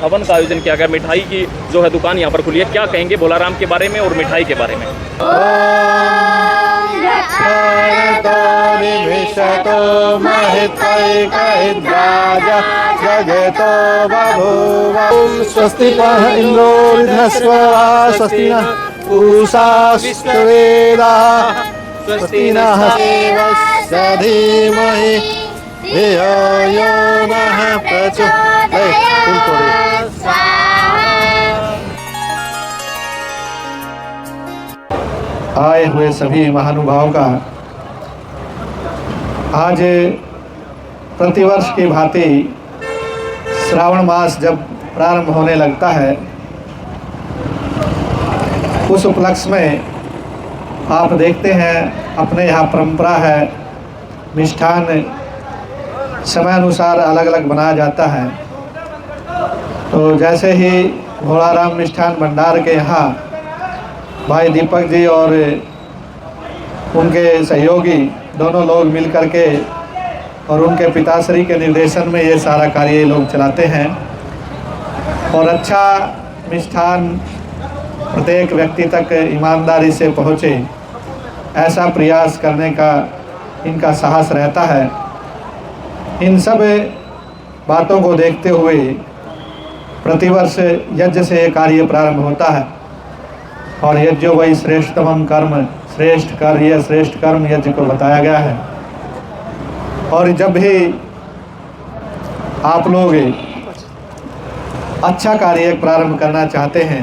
हवन का आयोजन किया गया। मिठाई की जो है दुकान यहाँ पर खुली है। क्या कहेंगे भोलाराम के बारे में और मिठाई के बारे में? स्वस्ति इंद्रो वृद्धस्वरा स्वस्ति न पूषा विश्ववेदाः स्वस्ति नः देवस्य धीमहि धियो यो नः प्रचोदयात्। आए हुए सभी महानुभावों का आज प्रतिवर्ष की भांति श्रावण मास जब प्रारंभ होने लगता है, उस उपलक्ष्य में आप देखते हैं अपने यहाँ परंपरा है, मिष्ठान समय अनुसार अलग अलग बनाया जाता है। तो जैसे ही भोलाराम मिष्ठान भंडार के यहाँ भाई दीपक जी और उनके सहयोगी दोनों लोग मिल कर के और उनके पिताश्री के निर्देशन में ये सारा कार्य ये लोग चलाते हैं और अच्छा मिष्ठान प्रत्येक व्यक्ति तक ईमानदारी से पहुँचे, ऐसा प्रयास करने का इनका साहस रहता है। इन सब बातों को देखते हुए प्रतिवर्ष यज्ञ से ये कार्य प्रारंभ होता है और यज्ञो वही श्रेष्ठतमं कर्म, श्रेष्ठ कार्य श्रेष्ठ कर्म यज्ञ को बताया गया है। और जब भी आप लोग अच्छा कार्य प्रारंभ करना चाहते हैं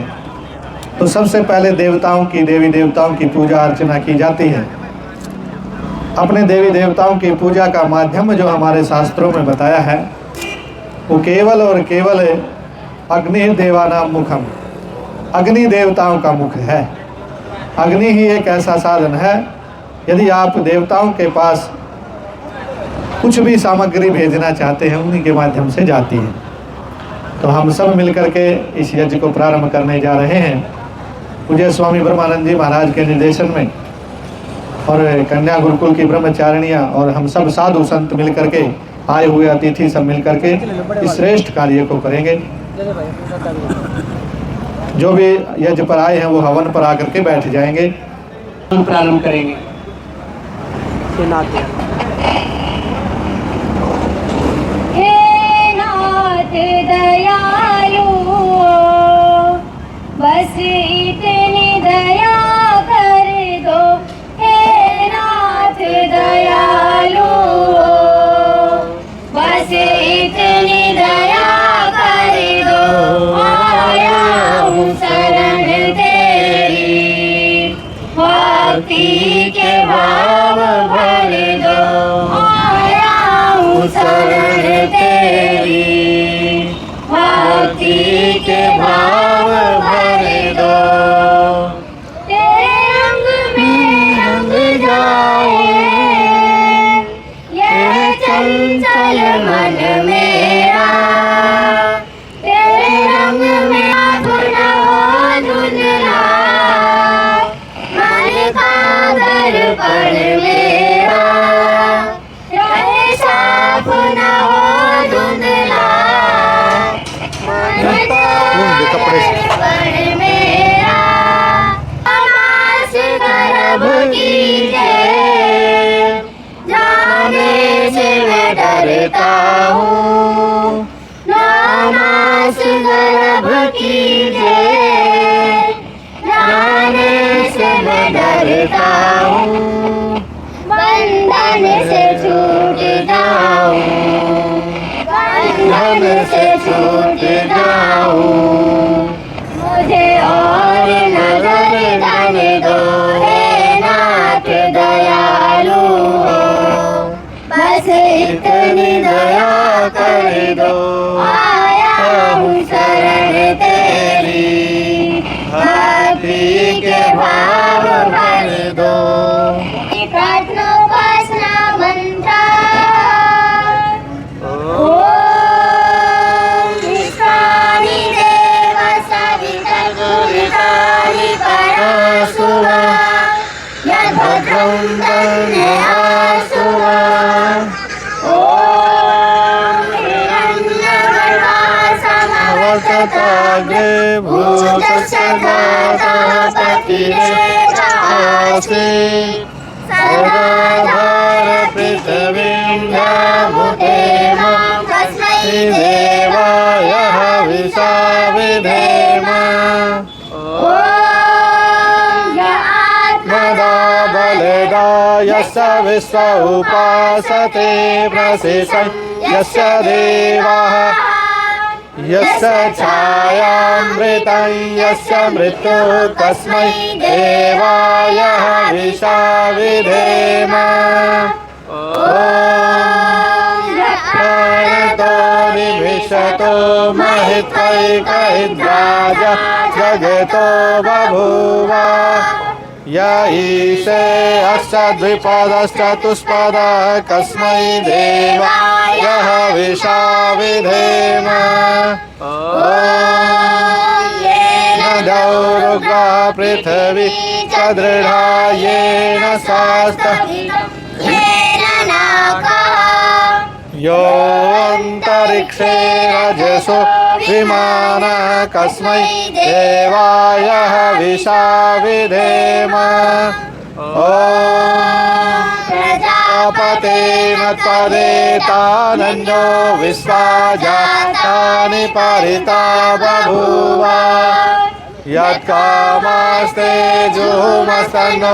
तो सबसे पहले देवताओं की, देवी देवताओं की पूजा अर्चना की जाती है। अपने देवी देवताओं की पूजा का माध्यम जो हमारे शास्त्रों में बताया है वो केवल और केवल अग्नि देवानाम मुखम, अग्नि देवताओं का मुख है। अग्नि ही एक ऐसा साधन है, यदि आप देवताओं के पास कुछ भी सामग्री भेजना चाहते हैं उन्हीं के माध्यम से जाती है। तो हम सब मिलकर के इस यज्ञ को प्रारंभ करने जा रहे हैं। पूज्य स्वामी ब्रह्मानंद जी महाराज के निर्देशन में और कन्या गुरुकुल की ब्रह्मचारिणियाँ और हम सब साधु संत मिलकर के, आए हुए अतिथि सब मिलकर के इस श्रेष्ठ कार्य को करेंगे। जो भी यज्ञ पर आए हैं वो हवन पर आकर के बैठ जाएंगे। हम प्रारंभ करेंगे। हे नाथ दयालु, बस इतनी दया कर दो। हे नाथ दयालु, बस इतनी दया कर दो। आया हूँ शरण तेरी, भक्ति के भाव भर दो। आया हूँ शरण तेरी, भक्ति के भाव भर दो। तेरे रंग में रंग जाए ये चंचल मन मेरा। तेरे रंग में अपना हो धुंधला, मन का दर्पण मेरा। रहे साफ न हो धुंधला, मन का दर्पण मेरा। अमास गर्भ कीजिए, जाने से मैं डरता हूँ। नामास गर्भ कीजिए, जाने से मैं डरता हूँ। बंधन से छूट जाऊं, बंधन से छूट जाऊं। मुझे और नजर धन दो। हे नाथ दयालु, बस इतनी दया कर दो। आया हूँ शरण तेरी, भक्ति के भाव भर दो। प्रार्थनोपासना मंत्र ओम शताग्रे भूतस्य जातः पतिरेवासि सदाधार पृथिवीं व्यामुदेमं तस्मै देवाय हविषा विधेम बलेदा यस्य विश्व उपासते प्रसिषन् यस्य देवाः यस्य छायामृतं यस्य मृत्यु तस्मै देवाय हविषा विधेम ॐ निमिषतो महित्वैकहिद्राज जगतो बभूव य ईशे अस्य द्विपदश्चतुष्पदः कस्मै देवाय हविषा विधेम ॐ येन दौरुगा पृथिवी च दृढा येन शास्त्रं यो अन्तरिक्षे रजसो विमानः कस्मै देवाय हविषा विधेम ॐ प्रजापतेन त्वदेतानन्यो विश्वा जातानि परिता बभूव यत्कामास्ते जुहुमस्तनो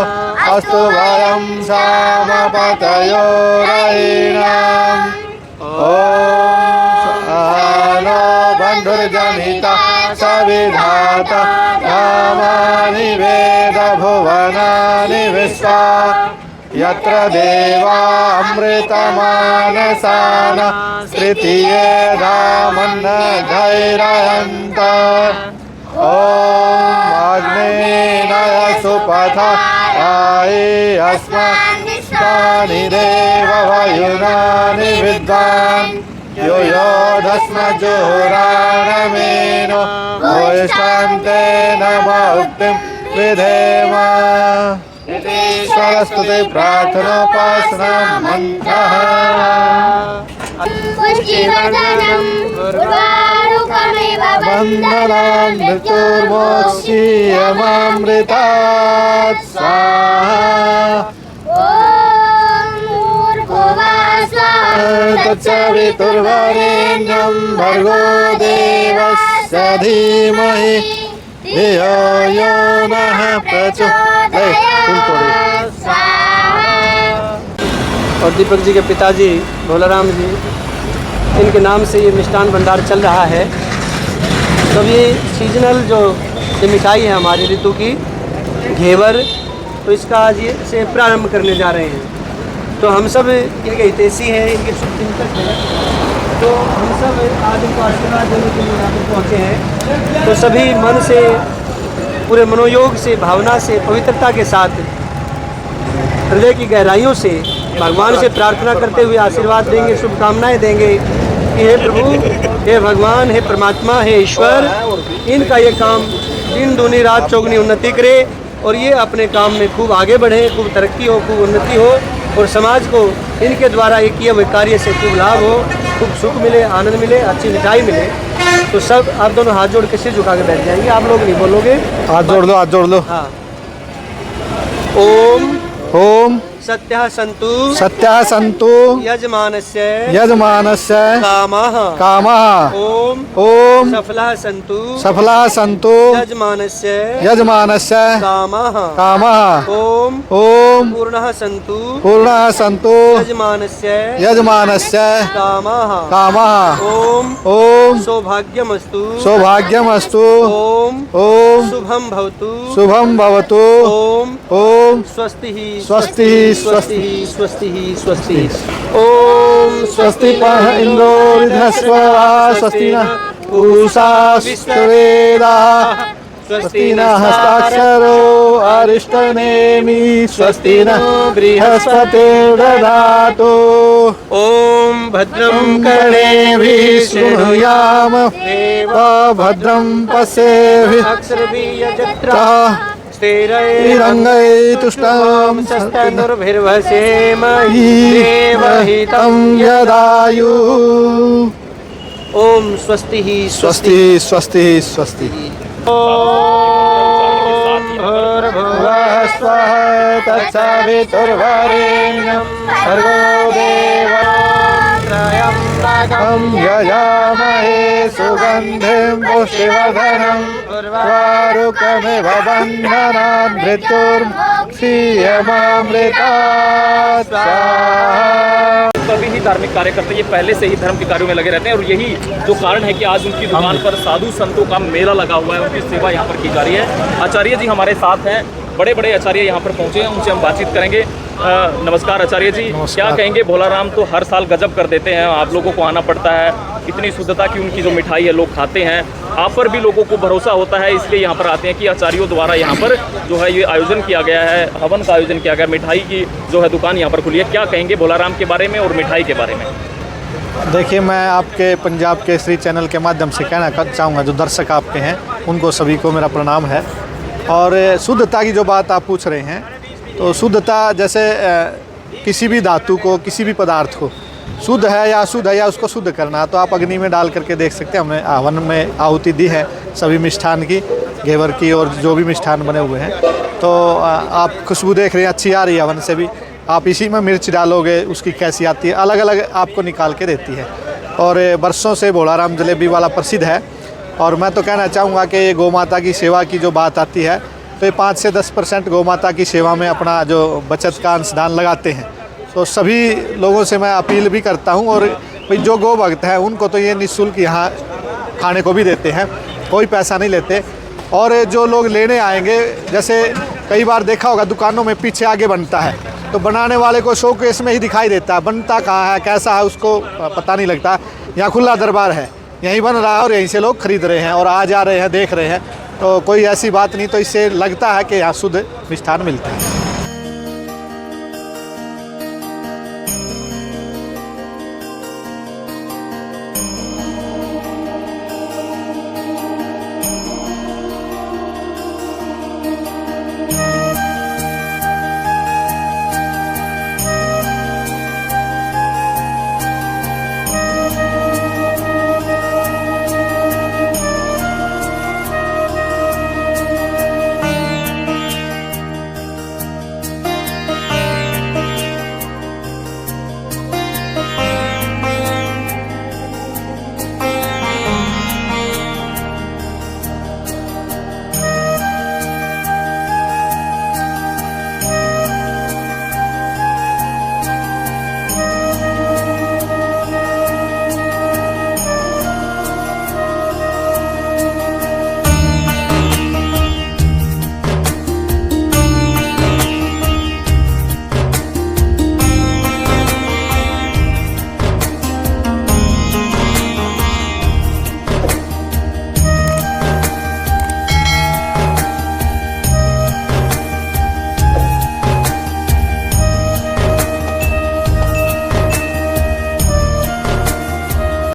अस्तु वयं सामपतयोरयिणाम् ॐ नो बन्धुर्जनिता सविधाता रामानि वेद भुवनानि विश्वा यत्र देवा अमृतमानसान् तृतीयेधामन्न धैर्यन्त ॐ अग्नेय सुपथा आये अस्मानि देव वयुनानि विद्वान् यो योधस्म जुहुराणमेनो भूष्टान्तेन भक्तिं विधेम सरस्वती प्रार्थनोपासना मन्त्रः पुष्टिवर्धनं उर्वारुकमिव वन्दनां मृत्युर्मोक्षीयमामृतात् स्वाहा ॐ तत्सवितुर्वरेण्यं भर्गो देवस्य धीमहि धियो यो नः प्रचोदयात्। और दीपक जी के पिताजी भोलाराम जी, इनके नाम से ये मिष्ठान भंडार चल रहा है। तो ये सीजनल जो ये मिठाई है हमारी ऋतु की घेवर, तो इसका आज ये से प्रारंभ करने जा रहे हैं। तो हम सब इनके हितैषी हैं, इनके शुभचिंतक हैं, तो हम सब आज इनको आशीर्वाद देने के लिए यहाँ पर पहुँचे हैं। तो सभी मन से, पूरे मनोयोग से, भावना से, पवित्रता के साथ, हृदय की गहराइयों से भगवान से प्रार्थना करते हुए आशीर्वाद देंगे, शुभकामनाएं देंगे कि हे प्रभु, हे भगवान, हे परमात्मा, हे ईश्वर, इनका ये काम दिन दूनी रात चौगुनी उन्नति करे और ये अपने काम में खूब आगे बढ़े, खूब तरक्की हो, खूब उन्नति हो और समाज को इनके द्वारा ये किए हुए कार्य से खूब लाभ हो, खूब सुख मिले, आनंद मिले, अच्छी मिठाई मिले। तो सब आप दोनों हाथ जोड़ के सिर झुका के बैठ जाएंगे, आप लोग नहीं बोलोगे, हाथ जोड़ लो, हाथ जोड़ लो। हाँ। ओम ओम सत्यः सन्तु सत्यः सन्तु यजमानस्य यजमानस्य कामः कामः ओम ओम सफलः सन्तु सफलाः सन्तु यजमानस्य यजमानस्य कामः कामः ओम ओम पूर्णः सन्तु पूर्णः सन्तु यजमानस्य यजमानस्य कामः कामः ओम ओम सौभाग्यमस्तु सौभाग्यमस्तु ओम ओम शुभं भवतु शुभं भवतु ओम ओम स्वस्तिः स्वस्तिः स्वस्तिः स्वस्तिः स्वस्तिः ओम स्वस्ति पः इन्द्रो वृद्धस्वरा स्वस्ति नः पूषा विश्ववेदाः स्वस्ति नः हस्ताक्षरो अरिष्टनेमि स्वस्ति नः बृहस्पतिर्दधातु ओम भद्रं कर्णेभिः शृणुयाम भद्रं पश्येभिः अक्षरभिर्यजत्रः श्रीरङ्गै तुष्टां शस्तनुर्भिर्वसेम देवहितं यदायुः ओम स्वस्ति ही स्वस्ति स्वस्ति स्वस्ति। भूर्भुवस्वः तत्सवितुर्वरेण्यं भर्गो देवस्यं यजामहे सुगन्धिं पुष्टिवर्धनं उर्वारुकमिव बन्धनान् मृत्युर्मुक्षीयमामृतात् स्वाहा। सभी ही धार्मिक कार्यकर्ता ये पहले से ही धर्म के कार्यों में लगे रहते हैं और यही जो कारण है कि आज उनकी दुकान पर साधु संतों का मेला लगा हुआ है, उनकी सेवा यहाँ पर की जा रही है। आचार्य जी हमारे साथ हैं, बड़े बड़े आचार्य यहाँ पर पहुँचे हैं, उनसे हम बातचीत करेंगे। नमस्कार आचार्य जी, क्या कहेंगे? भोलाराम तो हर साल गजब कर देते हैं, आप लोगों को आना पड़ता है, इतनी शुद्धता की उनकी जो मिठाई है लोग खाते हैं, आप पर भी लोगों को भरोसा होता है, इसलिए यहाँ पर आते हैं कि आचार्यों द्वारा यहाँ पर जो है ये आयोजन किया गया है, हवन का आयोजन किया गया, मिठाई की जो है दुकान यहाँ पर खुली है। क्या कहेंगे भोलाराम के बारे में और मिठाई के बारे में? देखिए, मैं आपके पंजाब केसरी चैनल के माध्यम से कहना चाहूँगा, जो दर्शक आपके हैं उनको सभी को मेरा प्रणाम है। और शुद्धता की जो बात आप पूछ रहे हैं, तो शुद्धता जैसे किसी भी धातु को, किसी भी पदार्थ को शुद्ध है या अशुद्ध है या उसको शुद्ध करना, तो आप अग्नि में डाल करके देख सकते हैं। हमने हवन में आहुति दी है सभी मिष्ठान की, घेवर की और जो भी मिष्ठान बने हुए हैं, तो आप खुशबू देख रहे हैं, अच्छी आ रही है हवन से भी। आप इसी में मिर्च डालोगे, उसकी कैसी आती है, अलग अलग आपको निकाल के देती है। और बरसों से भोलाराम जलेबी वाला प्रसिद्ध है। और मैं तो कहना चाहूँगा कि गौ माता की सेवा की जो बात आती है, तो ये 5 से 10% गौ माता की सेवा में अपना जो बचत का अंशदान लगाते हैं। तो सभी लोगों से मैं अपील भी करता हूँ, और भाई जो गौ भक्त हैं उनको तो ये निःशुल्क यहाँ खाने को भी देते हैं, कोई पैसा नहीं लेते। और जो लोग लेने आएंगे, जैसे कई बार देखा होगा दुकानों में पीछे आगे बनता है, तो बनाने वाले को शोकेस में ही दिखाई देता है, बनता कहाँ है, कैसा है, उसको पता नहीं लगता। यहाँ खुला दरबार है, यहीं बन रहा है और यहीं से लोग खरीद रहे हैं और आ जा रहे हैं, देख रहे हैं, तो कोई ऐसी बात नहीं। तो इससे लगता है कि यहाँ शुद्ध मिष्ठान मिलता है।